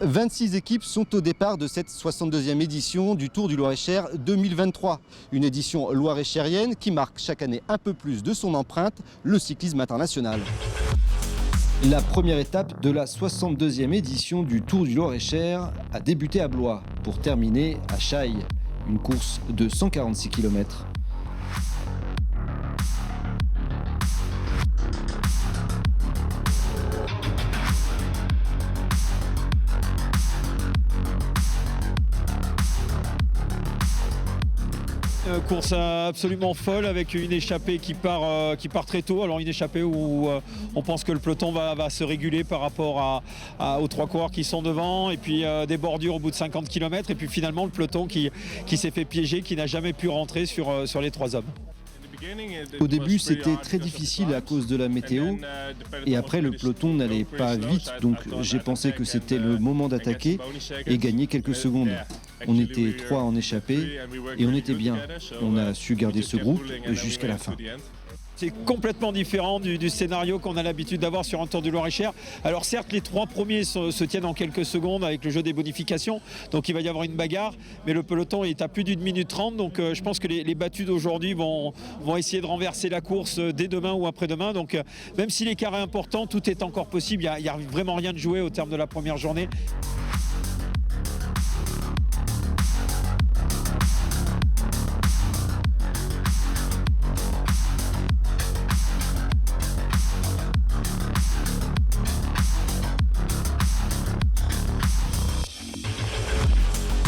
26 équipes sont au départ de cette 62e édition du Tour du Loir-et-Cher 2023. Une édition loir-et-chérienne qui marque chaque année un peu plus de son empreinte, le cyclisme international. La première étape de la 62e édition du Tour du Loir-et-Cher a débuté à Blois pour terminer à Chailles, une course de 146 km. Course absolument folle avec une échappée qui part très tôt. Alors une échappée où on pense que le peloton va se réguler par rapport aux trois coureurs qui sont devant, et puis des bordures au bout de 50 km, et puis finalement le peloton qui s'est fait piéger, qui n'a jamais pu rentrer sur les trois hommes. Au début, c'était très difficile à cause de la météo et après le peloton n'allait pas vite, donc j'ai pensé que c'était le moment d'attaquer et gagner quelques secondes. On était 3 en échappée et on était bien. On a su garder ce groupe jusqu'à la fin. C'est complètement différent du scénario qu'on a l'habitude d'avoir sur un Tour du Loir-et-Cher. Alors certes, les 3 premiers se tiennent en quelques secondes avec le jeu des bonifications, donc il va y avoir une bagarre, mais le peloton est à plus d'une minute 30, donc je pense que les battus d'aujourd'hui vont essayer de renverser la course dès demain ou après-demain. Donc même si l'écart est important, tout est encore possible, il n'y a vraiment rien de joué au terme de la première journée.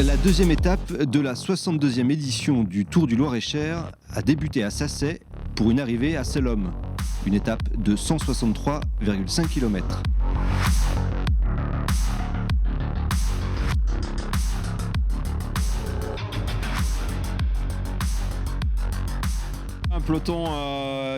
La deuxième étape de la 62e édition du Tour du Loir-et-Cher a débuté à Sasset pour une arrivée à Sellom, une étape de 163,5 km. Un peloton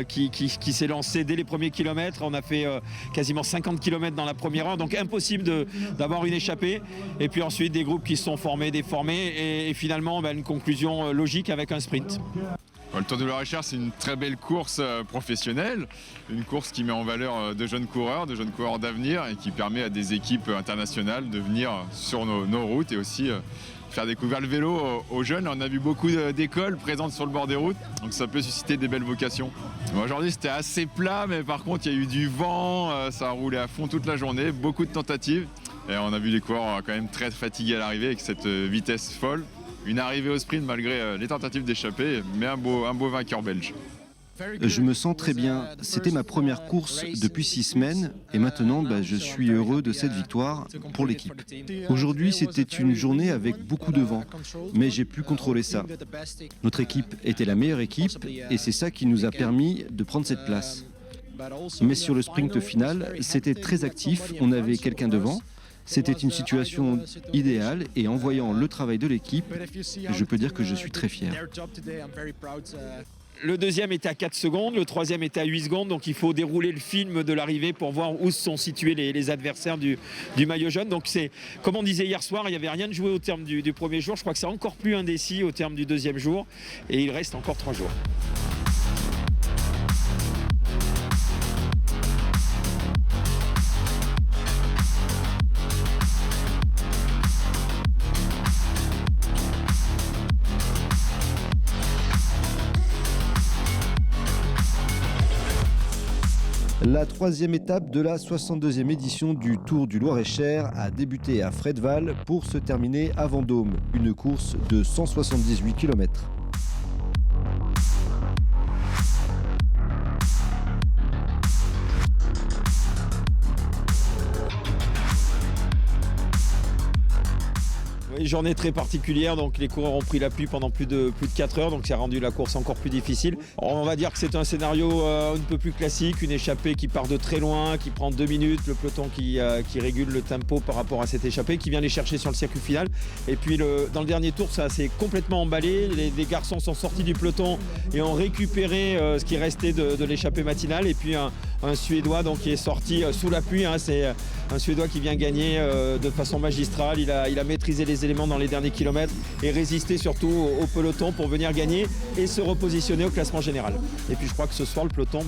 qui s'est lancé dès les premiers kilomètres. On a fait quasiment 50 km dans la première heure, donc impossible d'avoir une échappée. Et puis ensuite des groupes qui se sont formés, déformés, et finalement une conclusion logique avec un sprint. Le Tour du Loir-et-Cher, c'est une très belle course professionnelle, une course qui met en valeur de jeunes coureurs d'avenir, et qui permet à des équipes internationales de venir sur nos routes et aussi faire découvrir le vélo aux jeunes. On a vu beaucoup d'écoles présentes sur le bord des routes, donc ça peut susciter des belles vocations. Aujourd'hui, c'était assez plat, mais par contre, il y a eu du vent, ça a roulé à fond toute la journée, beaucoup de tentatives. Et on a vu les coureurs quand même très fatigués à l'arrivée avec cette vitesse folle. Une arrivée au sprint malgré les tentatives d'échapper, mais un beau vainqueur belge. Je me sens très bien. C'était ma première course depuis 6 semaines et maintenant je suis heureux de cette victoire pour l'équipe. Aujourd'hui, c'était une journée avec beaucoup de vent, mais j'ai pu contrôler ça. Notre équipe était la meilleure équipe et c'est ça qui nous a permis de prendre cette place. Mais sur le sprint final, c'était très actif, on avait quelqu'un devant. C'était une situation idéale et en voyant le travail de l'équipe, je peux dire que je suis très fier. Le deuxième était à 4 secondes, le troisième était à 8 secondes, donc il faut dérouler le film de l'arrivée pour voir où sont situés les adversaires du maillot jaune. Donc c'est, comme on disait hier soir, il n'y avait rien de joué au terme du premier jour. Je crois que c'est encore plus indécis au terme du deuxième jour et il reste encore 3 jours. La troisième étape de la 62e édition du Tour du Loir-et-Cher a débuté à Fredval pour se terminer à Vendôme, une course de 178 km. Journée très particulière, donc les coureurs ont pris la pluie pendant plus de 4 heures, donc ça a rendu la course encore plus difficile. On va dire que c'est un scénario un peu plus classique, une échappée qui part de très loin, qui prend 2 minutes, le peloton qui régule le tempo par rapport à cette échappée, qui vient les chercher sur le circuit final. Et puis dans le dernier tour, ça s'est complètement emballé, les garçons sont sortis du peloton et ont récupéré ce qui restait de l'échappée matinale. Et puis un Suédois donc, qui est sorti sous la pluie, c'est un Suédois qui vient gagner de façon magistrale. Il a maîtrisé les éléments dans les derniers kilomètres et résisté surtout au peloton pour venir gagner et se repositionner au classement général. Et puis je crois que ce soir, le peloton,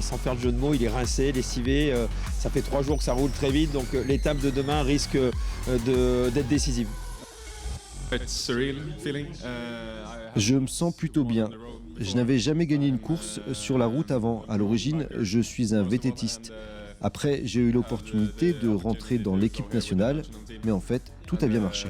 sans faire de jeu de mots, il est rincé, lessivé. Ça fait 3 jours que ça roule très vite, donc l'étape de demain risque d'être décisive. Je me sens plutôt bien. Je n'avais jamais gagné une course sur la route avant. À l'origine, je suis un vététiste. Après, j'ai eu l'opportunité de rentrer dans l'équipe nationale, mais en fait, tout a bien marché.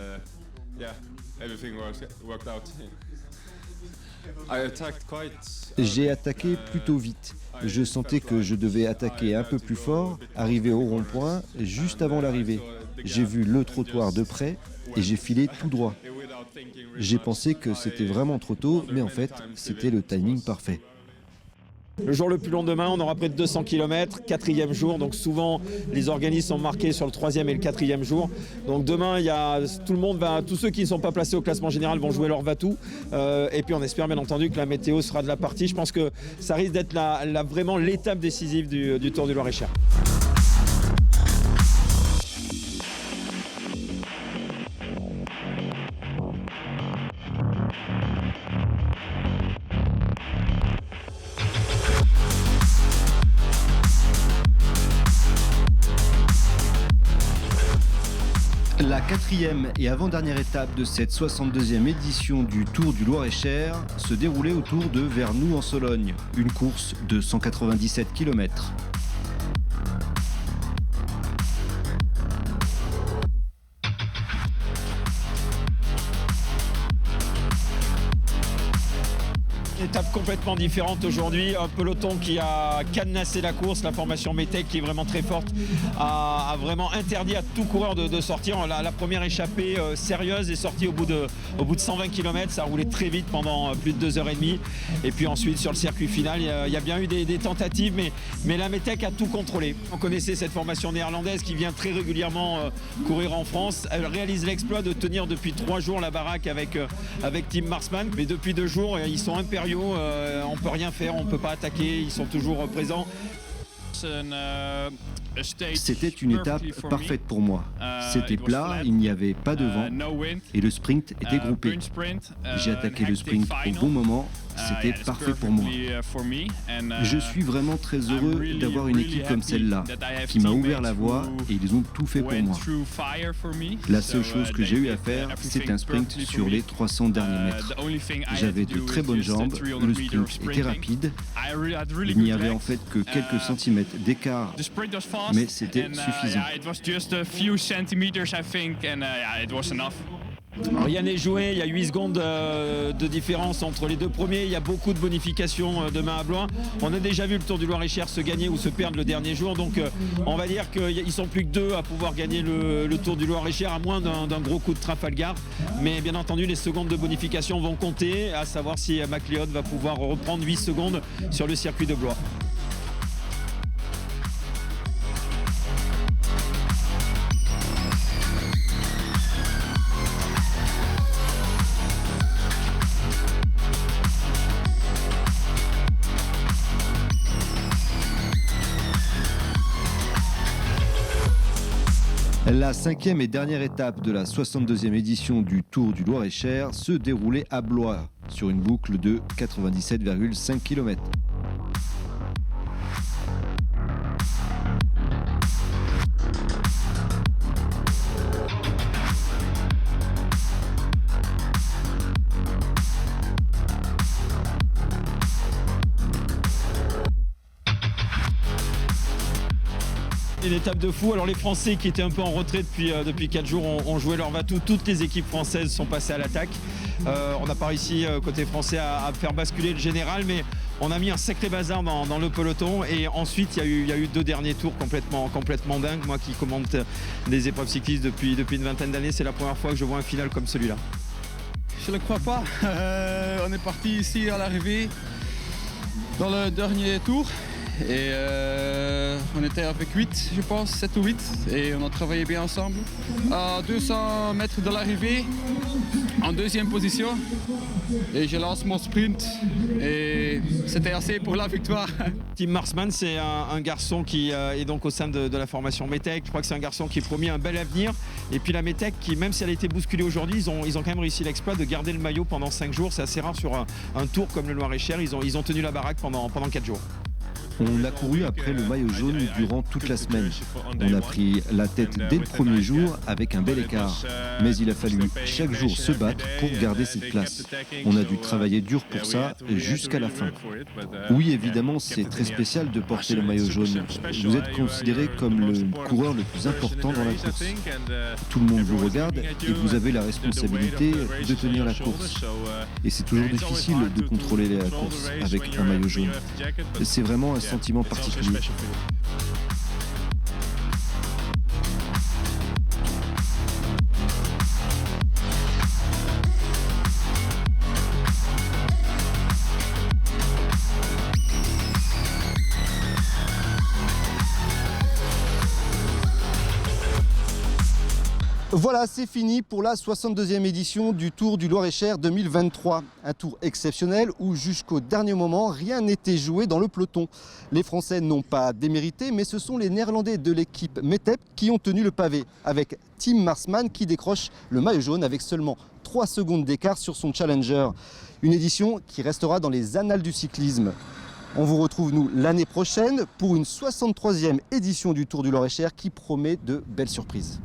J'ai attaqué plutôt vite. Je sentais que je devais attaquer un peu plus fort, arriver au rond-point juste avant l'arrivée. J'ai vu le trottoir de près et j'ai filé tout droit. J'ai pensé que c'était vraiment trop tôt, mais en fait, c'était le timing parfait. Le jour le plus long demain, on aura près de 200 km, 4e jour. Donc souvent, les organismes sont marqués sur le 3e et le 4e jour. Donc demain, tous ceux qui ne sont pas placés au classement général vont jouer leur va-tout. Et puis on espère bien entendu que la météo sera de la partie. Je pense que ça risque d'être vraiment l'étape décisive du Tour du Loir-et-Cher. La 4e et avant-dernière étape de cette 62e édition du Tour du Loir-et-Cher se déroulait autour de Vernoux-en-Sologne, une course de 197 km. Une étape complètement différente aujourd'hui, un peloton qui a cadenassé la course, la formation Metec qui est vraiment très forte, a vraiment interdit à tout coureur de sortir. La première échappée sérieuse est sortie au bout de 120 km, ça a roulé très vite pendant plus de 2h30. Et puis ensuite sur le circuit final, il y a bien eu des tentatives, mais la Metec a tout contrôlé. On connaissait cette formation néerlandaise qui vient très régulièrement courir en France. Elle réalise l'exploit de tenir depuis 3 jours la baraque avec Tim Marsman, mais depuis 2 jours, ils sont impériaux. On peut rien faire, on peut pas attaquer, ils sont toujours présents. C'était une étape parfaite pour moi. C'était plat, il n'y avait pas de vent et le sprint était groupé. J'ai attaqué le sprint au bon moment, c'était parfait pour moi. Je suis vraiment très heureux d'avoir une équipe comme celle-là, qui m'a ouvert la voie et ils ont tout fait pour moi. La seule chose que j'ai eu à faire, c'est un sprint sur les 300 derniers mètres. J'avais de très bonnes jambes, le sprint était rapide, il n'y avait en fait que quelques centimètres d'écart, mais c'était suffisant. Rien n'est joué, il y a 8 secondes de différence entre les 2 premiers, il y a beaucoup de bonifications demain à Blois. On a déjà vu le Tour du Loir-et-Cher se gagner ou se perdre le dernier jour, donc on va dire qu'ils sont plus que 2 à pouvoir gagner le Tour du Loir-et-Cher, à moins d'un gros coup de Trafalgar. Mais bien entendu, les secondes de bonification vont compter, à savoir si McLeod va pouvoir reprendre 8 secondes sur le circuit de Blois. La 5e et dernière étape de la 62e édition du Tour du Loir-et-Cher se déroulait à Blois, sur une boucle de 97,5 km. Une étape de fou. Alors les Français qui étaient un peu en retrait depuis 4 jours ont joué leur va-tout. Toutes les équipes françaises sont passées à l'attaque. On n'a pas réussi côté français à faire basculer le général, mais on a mis un sacré bazar dans le peloton. Et ensuite il y a eu 2 derniers tours complètement dingues. Moi qui commente des épreuves cyclistes depuis une vingtaine d'années, c'est la première fois que je vois un final comme celui-là. Je ne le crois pas. On est parti ici à l'arrivée dans le dernier tour. Et on était avec 8, je pense, 7 ou 8, et on a travaillé bien ensemble. À 200 mètres de l'arrivée, en deuxième position, et je lance mon sprint, et c'était assez pour la victoire. Tim Marsman, c'est un garçon qui est donc au sein de la formation METEC. Je crois que c'est un garçon qui est promis un bel avenir. Et puis la METEC, qui, même si elle a été bousculée aujourd'hui, ils ont quand même réussi l'exploit de garder le maillot pendant 5 jours. C'est assez rare sur un tour comme le Loir-et-Cher. Ils ont tenu la baraque pendant 4 jours. On a couru après le maillot jaune durant toute la semaine. On a pris la tête dès le premier jour avec un bel écart. Mais il a fallu chaque jour se battre pour garder cette place. On a dû travailler dur pour ça jusqu'à la fin. Oui, évidemment, c'est très spécial de porter le maillot jaune. Vous êtes considéré comme le coureur le plus important dans la course. Tout le monde vous regarde et vous avez la responsabilité de tenir la course. Et c'est toujours difficile de contrôler la course avec un maillot jaune. C'est vraiment un sentiment particulier. Voilà, c'est fini pour la 62e édition du Tour du Loir-et-Cher 2023. Un tour exceptionnel où jusqu'au dernier moment, rien n'était joué dans le peloton. Les Français n'ont pas démérité, mais ce sont les Néerlandais de l'équipe METEC qui ont tenu le pavé, avec Tim Marsman qui décroche le maillot jaune avec seulement 3 secondes d'écart sur son challenger. Une édition qui restera dans les annales du cyclisme. On vous retrouve, nous, l'année prochaine pour une 63e édition du Tour du Loir-et-Cher qui promet de belles surprises.